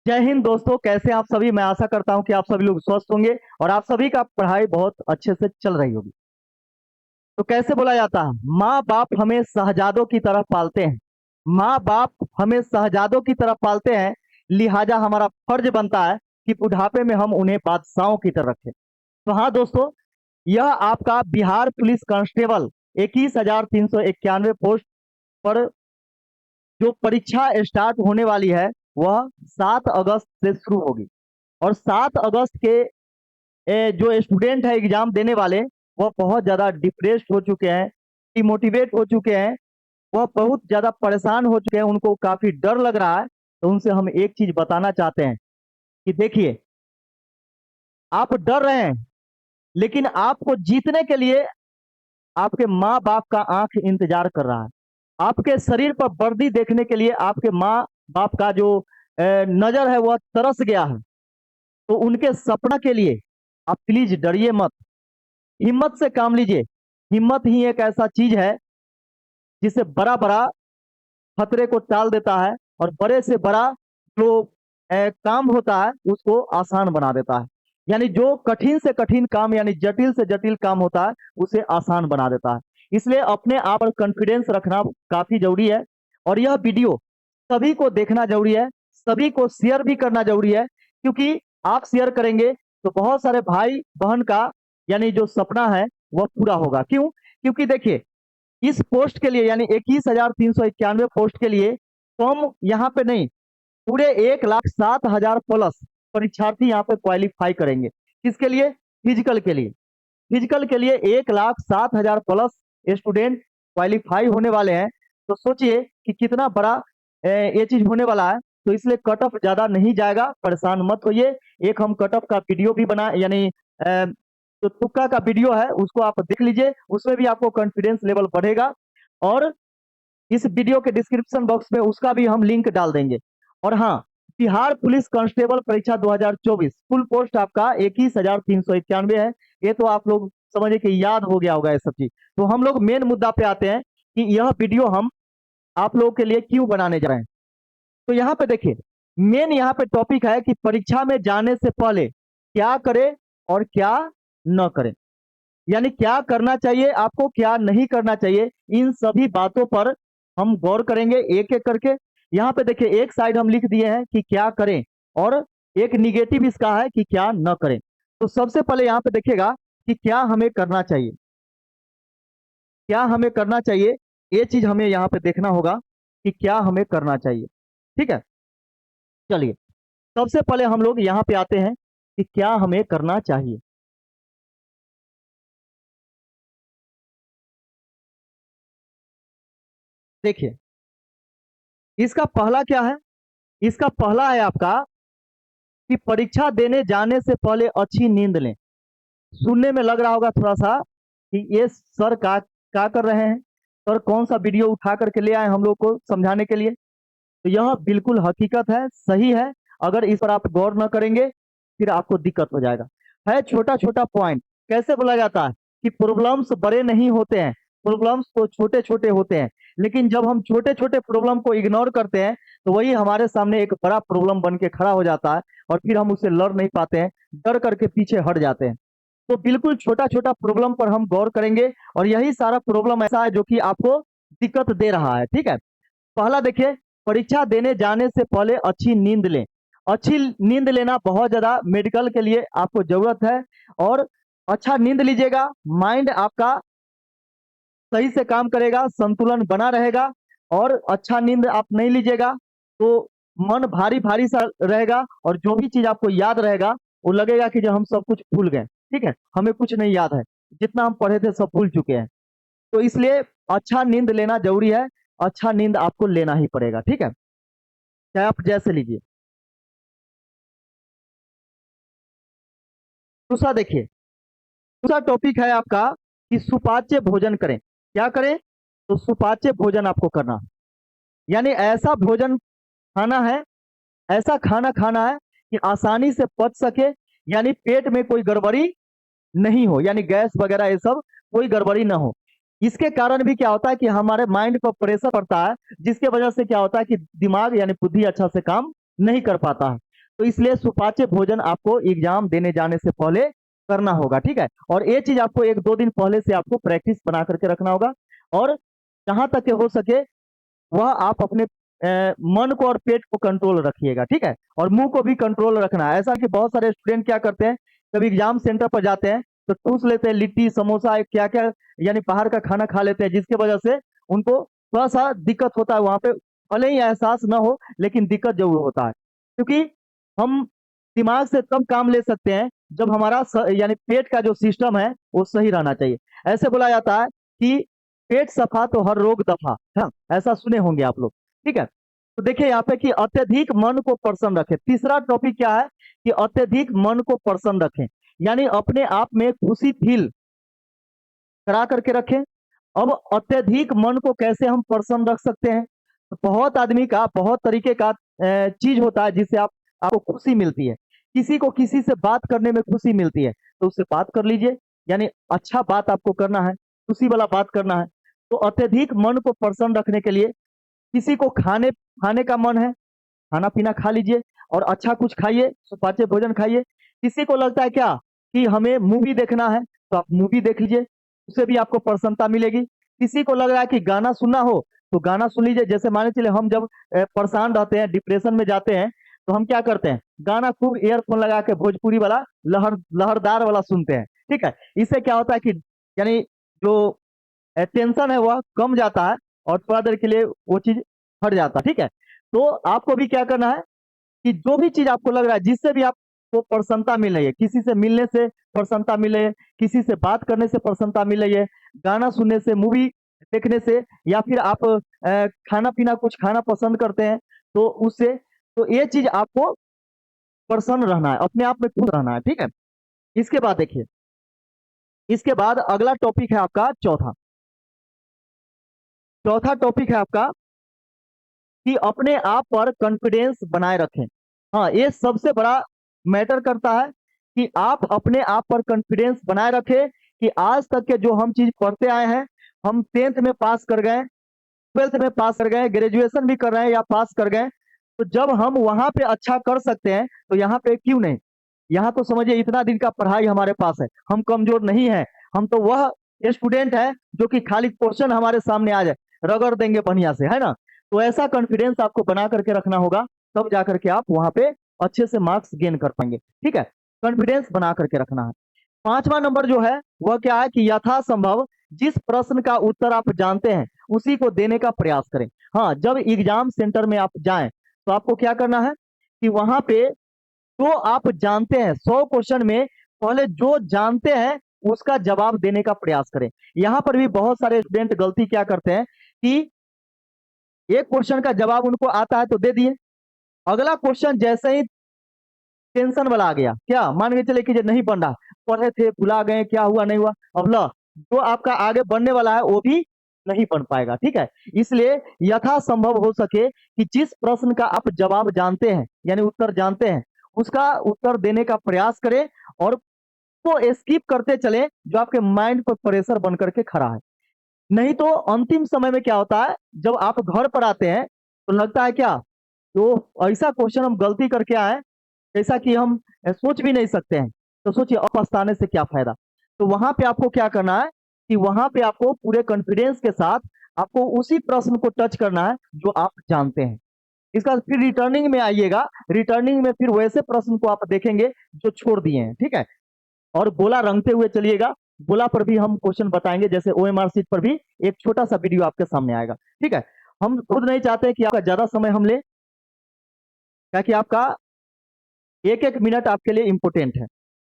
जय हिंद दोस्तों, कैसे हैं आप सभी। मैं आशा करता हूं कि आप सभी लोग स्वस्थ होंगे और आप सभी का पढ़ाई बहुत अच्छे से चल रही होगी। तो कैसे बोला जाता है, माँ बाप हमें शहजादों की तरह पालते हैं। माँ बाप हमें शहजादों की तरह पालते हैं, लिहाजा हमारा फर्ज बनता है कि बुढ़ापे में हम उन्हें बादशाहों की तरह रखें। तो हाँ दोस्तों, यह आपका बिहार पुलिस कांस्टेबल 21,391 पोस्ट पर जो परीक्षा स्टार्ट होने वाली है वह 7 अगस्त से शुरू होगी। और 7 अगस्त के जो स्टूडेंट है एग्जाम देने वाले, वह बहुत ज़्यादा डिप्रेस्ड हो चुके हैं, डिमोटिवेट हो चुके हैं, वह बहुत ज़्यादा परेशान हो चुके हैं, उनको काफ़ी डर लग रहा है। तो उनसे हम एक चीज़ बताना चाहते हैं कि देखिए, आप डर रहे हैं, लेकिन आपको जीतने के लिए आपके माँ बाप का आंख इंतजार कर रहा है। आपके शरीर पर वर्दी देखने के लिए आपके माँ बाप का जो नज़र है वह तरस गया है। तो उनके सपना के लिए आप प्लीज डरिए मत, हिम्मत से काम लीजिए। हिम्मत ही एक ऐसा चीज है जिसे बड़ा बड़ा खतरे को टाल देता है और बड़े से बड़ा जो काम होता है उसको आसान बना देता है। यानी जो कठिन से कठिन काम यानी जटिल से जटिल काम होता है उसे आसान बना देता है। इसलिए अपने आप पर कॉन्फिडेंस रखना काफी जरूरी है। और यह वीडियो सभी को देखना जरूरी है, सभी को शेयर भी करना जरूरी है, क्योंकि आप शेयर करेंगे तो बहुत सारे भाई बहन का यानी जो सपना है वह पूरा होगा। क्यों? क्योंकि देखिए, इस पोस्ट के लिए यानी 21,391 पोस्ट के लिए कम यहाँ पे नहीं, पूरे 1,07,000 प्लस परीक्षार्थी यहाँ पे क्वालिफाई करेंगे। किसके लिए? फिजिकल के लिए। फिजिकल के लिए 1,07,000 प्लस स्टूडेंट क्वालिफाई होने वाले हैं। तो सोचिए कि कितना बड़ा ये चीज होने वाला है। तो इसलिए कट ऑफ ज्यादा नहीं जाएगा, परेशान मत होइए। एक हम कट ऑफ का वीडियो भी बना यानी जो तुक्का का वीडियो है उसको आप देख लीजिए, उसमें भी आपको कॉन्फिडेंस लेवल बढ़ेगा। और इस वीडियो के डिस्क्रिप्शन बॉक्स में उसका भी हम लिंक डाल देंगे। और हाँ, बिहार पुलिस कांस्टेबल परीक्षा 2024 फुल पोस्ट आपका 21,391 है। ये तो आप लोग समझिए कि याद हो गया होगा ये सब चीज। तो हम लोग मेन मुद्दा पे आते हैं कि यह वीडियो हम आप लोगों के लिए क्यों बनाने जा रहे हैं। तो यहाँ पे देखिए, मेन यहाँ पे टॉपिक है कि परीक्षा में जाने से पहले क्या करें और क्या न करें। यानी क्या करना चाहिए आपको, क्या नहीं करना चाहिए, इन सभी बातों पर हम गौर करेंगे एक एक करके। यहाँ पे देखिए, एक साइड हम लिख दिए हैं कि क्या करें और एक निगेटिव इसका है कि क्या न करें। तो सबसे पहले यहाँ पे देखिएगा कि क्या हमें करना चाहिए, क्या हमें करना चाहिए, ये चीज हमें यहाँ पे देखना होगा कि क्या हमें करना चाहिए। ठीक है, चलिए सबसे पहले हम लोग यहाँ पे आते हैं कि क्या हमें करना चाहिए। देखिए, इसका पहला क्या है, इसका पहला है आपका कि परीक्षा देने जाने से पहले अच्छी नींद लें। सुनने में लग रहा होगा थोड़ा सा कि ये सर क्या कर रहे हैं, सर कौन सा वीडियो उठा करके ले आए हम लोग को समझाने के लिए। तो यह बिल्कुल हकीकत है, सही है। अगर इस पर आप गौर न करेंगे फिर आपको दिक्कत हो जाएगा। है छोटा छोटा पॉइंट। कैसे बोला जाता है कि प्रॉब्लम्स बड़े नहीं होते हैं, प्रॉब्लम्स तो छोटे छोटे होते हैं। लेकिन जब हम छोटे छोटे प्रॉब्लम को इग्नोर करते हैं तो वही हमारे सामने एक बड़ा प्रॉब्लम बन के खड़ा हो जाता है और फिर हम उससे लड़ नहीं पाते हैं, डर करके पीछे हट जाते हैं। तो बिल्कुल छोटा छोटा प्रॉब्लम पर हम गौर करेंगे और यही सारा प्रॉब्लम ऐसा है जो कि आपको दिक्कत दे रहा है। ठीक है, पहला देखिए, परीक्षा देने जाने से पहले अच्छी नींद लें। अच्छी नींद लेना बहुत ज्यादा मेडिकल के लिए आपको जरूरत है। और अच्छा नींद लीजिएगा, माइंड आपका सही से काम करेगा, संतुलन बना रहेगा। और अच्छा नींद आप नहीं लीजिएगा तो मन भारी भारी सा रहेगा और जो भी चीज आपको याद रहेगा वो लगेगा कि जो हम सब कुछ भूल गए। ठीक है, हमें कुछ नहीं याद है, जितना हम पढ़े थे सब भूल चुके हैं। तो इसलिए अच्छा नींद लेना जरूरी है, अच्छा नींद आपको लेना ही पड़ेगा। ठीक है, चाहे आप जैसे लीजिए। दूसरा देखिए, दूसरा टॉपिक है आपका कि सुपाच्य भोजन करें। क्या करें? तो सुपाच्य भोजन आपको करना, यानी ऐसा भोजन खाना है, ऐसा खाना खाना है कि आसानी से पच सके, यानी पेट में कोई गड़बड़ी नहीं हो, यानी गैस वगैरह ये सब कोई गड़बड़ी ना हो। इसके कारण भी क्या होता है कि हमारे माइंड पर प्रेशर पड़ता है, जिसके वजह से क्या होता है कि दिमाग यानी बुद्धि अच्छा से काम नहीं कर पाता है। तो इसलिए सुपाच्य भोजन आपको एग्जाम देने जाने से पहले करना होगा, ठीक है। और ये चीज आपको 1-2 दिन पहले से आपको प्रैक्टिस बना करके रखना होगा। और जहां तक के हो सके वह आप अपने मन को और पेट को कंट्रोल रखिएगा, ठीक है। और मुंह को भी कंट्रोल रखना है। ऐसा कि बहुत सारे स्टूडेंट क्या करते हैं, जब एग्जाम सेंटर पर जाते हैं तो ठूस लेते हैं, लिट्टी समोसा क्या क्या यानी बाहर का खाना खा लेते हैं, जिसके वजह से उनको थोड़ा सा दिक्कत होता है वहां पे। भले ही एहसास ना हो लेकिन दिक्कत जरूर होता है, क्योंकि हम दिमाग से तब काम ले सकते हैं जब हमारा यानी पेट का जो सिस्टम है वो सही रहना चाहिए। ऐसे बोला जाता है कि पेट सफा तो हर रोग दफा, हाँ ऐसा सुने होंगे आप लोग, ठीक है। तो देखिए यहाँ पे कि अत्यधिक मन को प्रसन्न रखें। तीसरा टॉपिक क्या है कि अत्यधिक मन को प्रसन्न रखें, यानी अपने आप में खुशी फील करा करके रखें। अब अत्यधिक मन को कैसे हम प्रसन्न रख सकते हैं, तो बहुत आदमी का बहुत तरीके का चीज होता है जिससे आपको खुशी मिलती है। किसी को किसी से बात करने में खुशी मिलती है तो उससे बात कर लीजिए, यानी अच्छा बात आपको करना है, खुशी वाला बात करना है। तो अत्यधिक मन को प्रसन्न रखने के लिए किसी को खाने खाने का मन है, खाना पीना खा लीजिए और अच्छा कुछ खाइए, सुपाच्य भोजन खाइए। किसी को लगता है क्या कि हमें मूवी देखना है तो आप मूवी देख लीजिए, उससे भी आपको प्रसन्नता मिलेगी। किसी को लग रहा है कि गाना सुनना हो तो गाना सुन लीजिए। जैसे माने चलिए हम जब परेशान रहते हैं, डिप्रेशन में जाते हैं, तो हम क्या करते हैं, गाना खूब ईयरफोन लगा के भोजपुरी वाला लहरदार वाला सुनते हैं, ठीक है। इससे क्या होता है कि यानी जो टेंशन है वह कम जाता है और थोड़ा देर के लिए वो चीज हट जाता है, ठीक है। तो आपको भी क्या करना है कि जो भी चीज आपको लग रहा है जिससे भी आपको प्रसन्नता मिल रही है, किसी से मिलने से प्रसन्नता मिल रही है, किसी से बात करने से प्रसन्नता मिल रही है, गाना सुनने से, मूवी देखने से, या फिर आप खाना पीना कुछ खाना पसंद करते हैं तो उससे, तो ये चीज आपको प्रसन्न रहना है, अपने आप में खुश रहना है, ठीक है। इसके बाद देखिए, इसके बाद अगला टॉपिक है आपका चौथा। चौथा टॉपिक है आपका कि अपने आप पर कॉन्फिडेंस बनाए रखें। हाँ, ये सबसे बड़ा मैटर करता है कि आप अपने आप पर कॉन्फिडेंस बनाए रखें कि आज तक के जो हम चीज पढ़ते आए हैं, हम 10th में पास कर गए, 12th में पास कर गए, ग्रेजुएशन भी कर रहे हैं या पास कर गए, तो जब हम वहां पे अच्छा कर सकते हैं तो यहाँ पे क्यों नहीं। यहाँ तो समझिए इतना दिन का पढ़ाई हमारे पास है, हम कमजोर नहीं है। हम तो वह स्टूडेंट है जो कि खाली क्वेश्चन हमारे सामने आ जाए रगड़ देंगे बढ़िया से, है ना। तो ऐसा कॉन्फिडेंस आपको बना करके रखना होगा, तब जा करके आप वहां पे अच्छे से मार्क्स गेन कर पाएंगे, ठीक है। कॉन्फिडेंस बना करके रखना है। पांचवा नंबर जो है वह क्या है कि यथासंभव जिस प्रश्न का उत्तर आप जानते हैं उसी को देने का प्रयास करें। हाँ, जब एग्जाम सेंटर में आप जाएं तो आपको क्या करना है कि वहां पे जो आप जानते हैं 100 क्वेश्चन में पहले जो जानते हैं उसका जवाब देने का प्रयास करें। यहाँ पर भी बहुत सारे स्टूडेंट गलती क्या करते हैं कि एक क्वेश्चन का जवाब उनको आता है तो दे दिए, अगला क्वेश्चन जैसे ही टेंशन वाला आ गया, क्या मान के चले कि जो नहीं बन रहा, पढ़े थे भुला गए, क्या हुआ नहीं हुआ, अब ला जो आपका आगे बढ़ने वाला है वो भी नहीं बन पाएगा, ठीक है। इसलिए यथासंभव हो सके कि जिस प्रश्न का आप जवाब जानते हैं यानी उत्तर जानते हैं उसका उत्तर देने का प्रयास करें और तो स्किप करते चले जो आपके माइंड पर प्रेशर बन करके खड़ा है। नहीं तो अंतिम समय में क्या होता है, जब आप घर पर आते हैं तो लगता है क्या, तो ऐसा क्वेश्चन हम गलती करके आए जैसा कि हम सोच भी नहीं सकते हैं, तो सोचिए अब पछताने से क्या फायदा। तो वहां पे आपको क्या करना है कि वहां पे आपको पूरे कॉन्फिडेंस के साथ आपको उसी प्रश्न को टच करना है जो आप जानते हैं। इसका फिर रिटर्निंग में आइएगा, रिटर्निंग में फिर वैसे प्रश्न को आप देखेंगे जो छोड़ दिए हैं, ठीक है। और गोला रंगते हुए चलिएगा, गोला पर भी हम क्वेश्चन बताएंगे, जैसे ओएमआर सीट पर भी एक छोटा सा वीडियो आपके सामने आएगा, ठीक है। हम खुद नहीं चाहते कि आपका ज्यादा समय हम ले, ताकि आपका एक एक मिनट आपके लिए इंपॉर्टेंट है,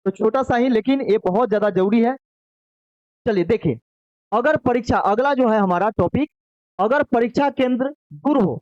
तो छोटा सा ही लेकिन ये बहुत ज्यादा जरूरी है। चलिए देखिए, अगर परीक्षा, अगला जो है हमारा टॉपिक, अगर परीक्षा केंद्र दूर हो,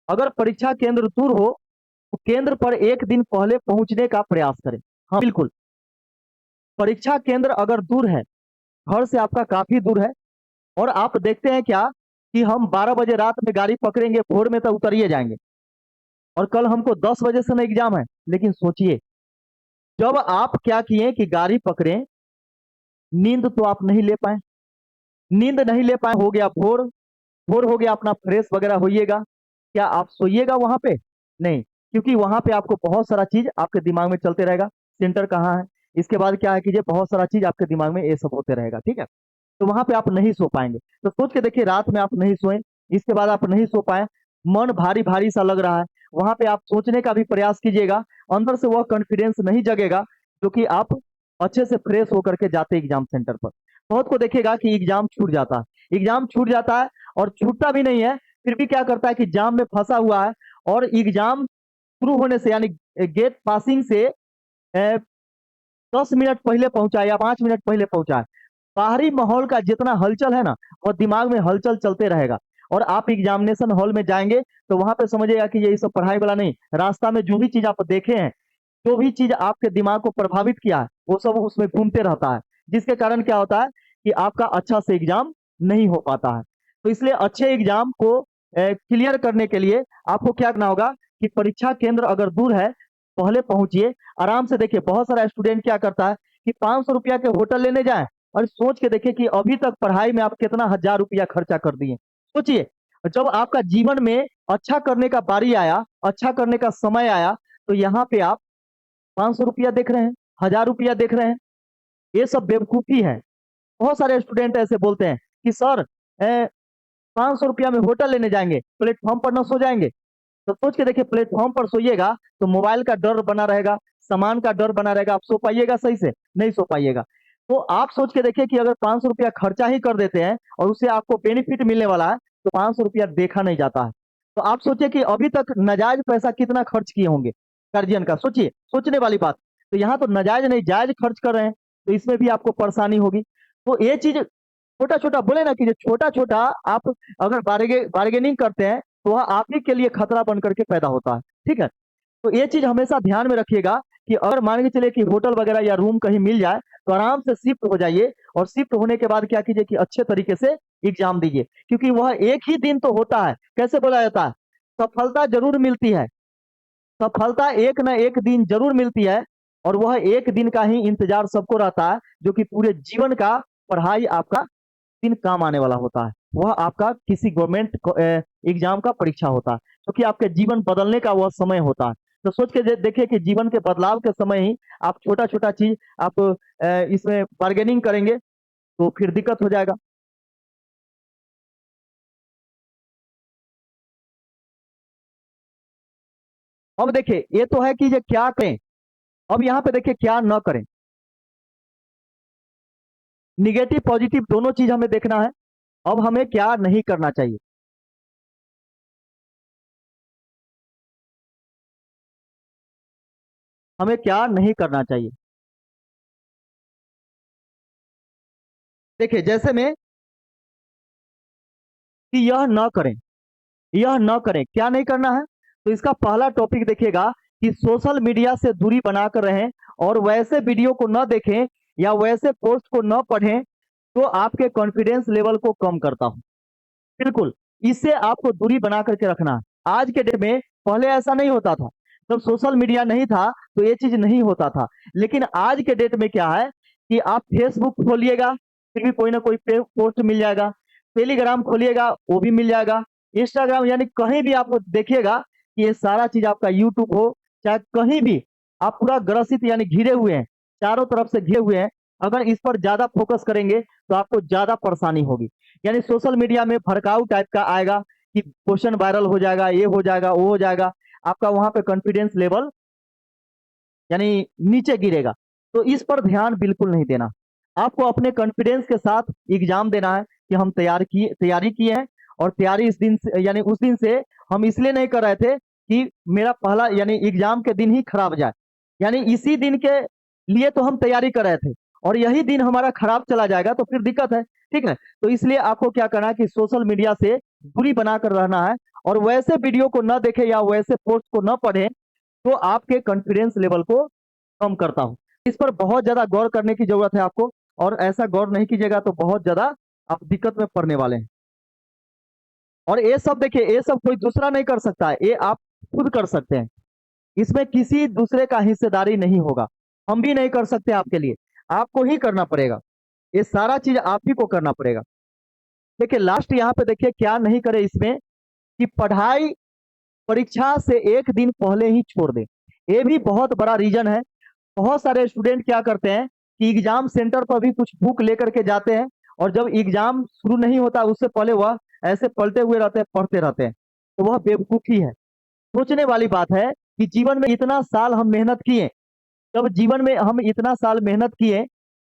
अगर परीक्षा केंद्र दूर हो तो केंद्र पर एक दिन पहले पहुंचने का प्रयास करें। हाँ बिल्कुल, परीक्षा केंद्र अगर दूर है, घर से आपका काफी दूर है, और आप देखते हैं क्या कि हम 12 बजे रात में गाड़ी पकड़ेंगे, भोर में तो उतरिए जाएंगे, और कल हमको 10 बजे से ना एग्जाम है। लेकिन सोचिए, जब आप क्या किए कि गाड़ी पकड़े, नींद तो आप नहीं ले पाए, नींद नहीं ले पाए, हो गया भोर, भोर हो गया, अपना फ्रेश वगैरह होइएगा, क्या आप सोइएगा वहां पे? नहीं, क्योंकि वहां पे आपको बहुत सारा चीज आपके दिमाग में चलते रहेगा, सेंटर कहाँ है, इसके बाद क्या है कीजिए, बहुत सारा चीज आपके दिमाग में ये सब होते रहेगा, ठीक है। तो वहां पे आप नहीं सो पाएंगे। तो सोच के देखिए, रात में आप नहीं सोए, इसके बाद आप नहीं सो पाए, मन भारी भारी सा लग रहा है, वहां पे आप सोचने का भी प्रयास कीजिएगा, अंदर से वह कॉन्फिडेंस नहीं जगेगा जो कि आप अच्छे से फ्रेश होकर के जाते एग्जाम सेंटर पर। बहुत को देखिएगा कि एग्जाम छूट जाता है, एग्जाम छूट जाता है और छूटता भी नहीं है, फिर भी क्या करता है कि जाम में फंसा हुआ है, और एग्जाम शुरू होने से यानी गेट पासिंग से 10 मिनट पहले पहुंचा है या 5 मिनट पहले पहुंचा है। बाहरी माहौल का जितना हलचल है ना, और दिमाग में हलचल चलते रहेगा, और आप एग्जामिनेशन हॉल में जाएंगे तो वहां पे समझिएगा कि ये सब पढ़ाई वाला नहीं, रास्ता में जो भी चीज आप देखे हैं, जो भी चीज आपके दिमाग को प्रभावित किया है, वो सब उसमें घूमते रहता है, जिसके कारण क्या होता है कि आपका अच्छा से एग्जाम नहीं हो पाता है। तो इसलिए अच्छे एग्जाम को क्लियर करने के लिए आपको क्या करना होगा कि परीक्षा केंद्र अगर दूर है, पहले पहुंचिए आराम से। देखिए बहुत सारा स्टूडेंट क्या करता है कि 500 रुपया के होटल लेने जाए, और सोच के देखिए कि अभी तक पढ़ाई में आप कितना 1000 रुपया खर्चा कर दिए। सोचिए, जब आपका जीवन में अच्छा करने का बारी आया, अच्छा करने का समय आया, तो यहाँ पे आप 500 रुपया देख रहे हैं, 1000 रुपया देख रहे हैं, ये सब बेवकूफी है। बहुत सारे स्टूडेंट ऐसे बोलते हैं कि सर 500 रुपया में होटल लेने जाएंगे, प्लेटफॉर्म पर न सो जाएंगे। तो सोच के देखिए, प्लेटफॉर्म पर सोइएगा तो मोबाइल का डर बना रहेगा, सामान का डर बना रहेगा, आप सो पाइएगा सही से? नहीं सो पाइएगा। तो आप सोच के देखिए कि अगर 500 रुपया खर्चा ही कर देते हैं और उससे आपको बेनिफिट मिलने वाला है, तो 500 रुपया देखा नहीं जाता है। तो आप सोचिए कि अभी तक नाजायज पैसा कितना खर्च किए होंगे गार्जियन का, सोचिए, सोचने वाली बात। तो यहाँ तो नाजायज नहीं, जायज खर्च कर रहे हैं, तो इसमें भी आपको परेशानी होगी। तो ये चीज छोटा छोटा बोले ना कि जो छोटा छोटा आप अगर बार्गेनिंग करते हैं, तो वह आप ही के लिए खतरा बन करके पैदा होता है, ठीक है। तो ये चीज हमेशा ध्यान में रखिएगा कि अगर मान के चले कि होटल वगैरह या रूम कहीं मिल जाए, तो आराम से शिफ्ट हो जाइए, और शिफ्ट होने के बाद क्या कीजिए कि अच्छे तरीके से एग्जाम दीजिए, क्योंकि वह एक ही दिन तो होता है। कैसे बोला जाता है, सफलता जरूर मिलती है, सफलता एक न एक दिन जरूर मिलती है, और वह एक दिन का ही इंतजार सबको रहता है, जो कि पूरे जीवन का पढ़ाई आपका दिन काम आने वाला होता है। वह आपका किसी गवर्नमेंट एग्जाम का परीक्षा होता है, क्योंकि आपके जीवन बदलने का वह समय होता है। तो सोच के देखिए कि जीवन के बदलाव के समय ही आप छोटा छोटा चीज आप इसमें बार्गेनिंग करेंगे, तो फिर दिक्कत हो जाएगा। अब देखिए, ये तो है कि ये क्या करें, अब यहाँ पे देखिए क्या न करें। निगेटिव पॉजिटिव दोनों चीज हमें देखना है। अब हमें क्या नहीं करना चाहिए, हमें क्या नहीं करना चाहिए। देखिए जैसे में कि यह न करें, यह न करें, क्या नहीं करना है। तो इसका पहला टॉपिक देखिएगा कि सोशल मीडिया से दूरी बनाकर रहें, और वैसे वीडियो को न देखें या वैसे पोस्ट को न पढ़ें तो आपके कॉन्फिडेंस लेवल को कम करता हूं। बिल्कुल, इससे आपको दूरी बना करके रखना है। आज के डेट में, पहले ऐसा नहीं होता था, जब सोशल मीडिया नहीं था तो ये चीज नहीं होता था। लेकिन आज के डेट में क्या है कि आप फेसबुक खोलिएगा, फिर भी कोई ना कोई पोस्ट मिल जाएगा, टेलीग्राम खोलिएगा वो भी मिल जाएगा, इंस्टाग्राम, यानी कहीं भी आप देखिएगा कि ये सारा चीज आपका, यूट्यूब हो चाहे कहीं भी, आप पूरा ग्रसित यानी घिरे हुए हैं, चारों तरफ से घिरे हुए हैं। अगर इस पर ज्यादा फोकस करेंगे तो आपको ज्यादा परेशानी होगी। यानी सोशल मीडिया में भड़काऊ टाइप का आएगा कि क्वेश्चन वायरल हो जाएगा, ये हो जाएगा, वो हो जाएगा, आपका वहां पे कॉन्फिडेंस लेवल यानी नीचे गिरेगा। तो इस पर ध्यान बिल्कुल नहीं देना। आपको अपने कॉन्फिडेंस के साथ एग्जाम देना है कि हम तैयारी किए हैं, और तैयारी इस दिन से यानी उस दिन से हम इसलिए नहीं कर रहे थे कि मेरा पहला यानी एग्जाम के दिन ही खराब जाए, यानी इसी दिन के लिए तो हम तैयारी कर रहे थे, और यही दिन हमारा खराब चला जाएगा तो फिर दिक्कत है, ठीक है। तो इसलिए आपको क्या करना है कि सोशल मीडिया से दूरी बनाकर रहना है, और वैसे वीडियो को न देखें या वैसे पोस्ट को न पढ़ें तो आपके कॉन्फिडेंस लेवल को कम करता हूं। इस पर बहुत ज्यादा गौर करने की जरूरत है आपको, और ऐसा गौर नहीं कीजिएगा तो बहुत ज्यादा आप दिक्कत में पड़ने वाले हैं। और ये सब देखिए, ये सब कोई दूसरा नहीं कर सकता है, ये आप खुद कर सकते हैं। इसमें किसी दूसरे का हिस्सेदारी नहीं होगा, हम भी नहीं कर सकते आपके लिए, आपको ही करना पड़ेगा। ये सारा चीज आप ही को करना पड़ेगा। देखिए लास्ट यहाँ पे देखिए क्या नहीं करे इसमें कि पढ़ाई परीक्षा से एक दिन पहले ही छोड़ दें। ये भी बहुत बड़ा रीजन है। बहुत सारे स्टूडेंट क्या करते हैं कि एग्जाम सेंटर पर भी कुछ बुक लेकर के जाते हैं, और जब एग्जाम शुरू नहीं होता उससे पहले वह ऐसे पलटे हुए रहते हैं, पढ़ते रहते हैं। तो वह बेवकूफी है। सोचने वाली बात है कि जीवन में इतना साल हम मेहनत किए, जब जीवन में हम इतना साल मेहनत किए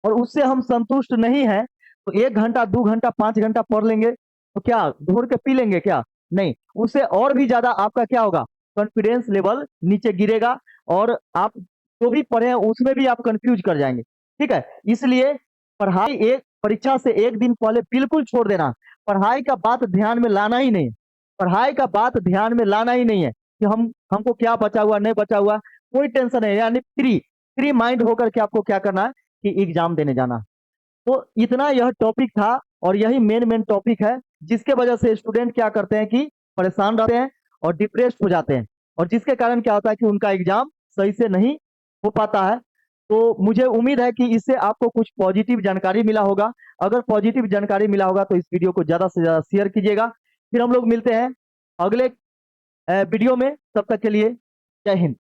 और उससे हम संतुष्ट नहीं हैं, तो 1 घंटा 2 घंटा 5 घंटा पढ़ लेंगे तो क्या घोर के पी लेंगे क्या? नहीं, उससे और भी ज्यादा आपका क्या होगा, कॉन्फिडेंस लेवल नीचे गिरेगा, और आप जो भी पढ़े हैं उसमें भी आप कंफ्यूज कर जाएंगे। ठीक है, इसलिए पढ़ाई एक परीक्षा से एक दिन पहले बिल्कुल छोड़ देना। पढ़ाई का बात ध्यान में लाना ही नहीं, पढ़ाई का बात ध्यान में लाना ही नहीं है कि हमको क्या बचा हुआ नहीं बचा हुआ, कोई टेंशन नहीं, यानी फ्री फ्री माइंड होकर के आपको क्या करना है कि एग्जाम देने जाना है। तो इतना यह टॉपिक था, और यही मेन मेन टॉपिक है जिसके वजह से स्टूडेंट क्या करते हैं कि परेशान रहते हैं और डिप्रेस्ड हो जाते हैं, और जिसके कारण क्या होता है कि उनका एग्जाम सही से नहीं हो पाता है। तो मुझे उम्मीद है कि इससे आपको कुछ पॉजिटिव जानकारी मिला होगा। अगर पॉजिटिव जानकारी मिला होगा तो इस वीडियो को ज़्यादा से ज़्यादा शेयर कीजिएगा। फिर हम लोग मिलते हैं अगले वीडियो में। तब तक के लिए जय हिंद।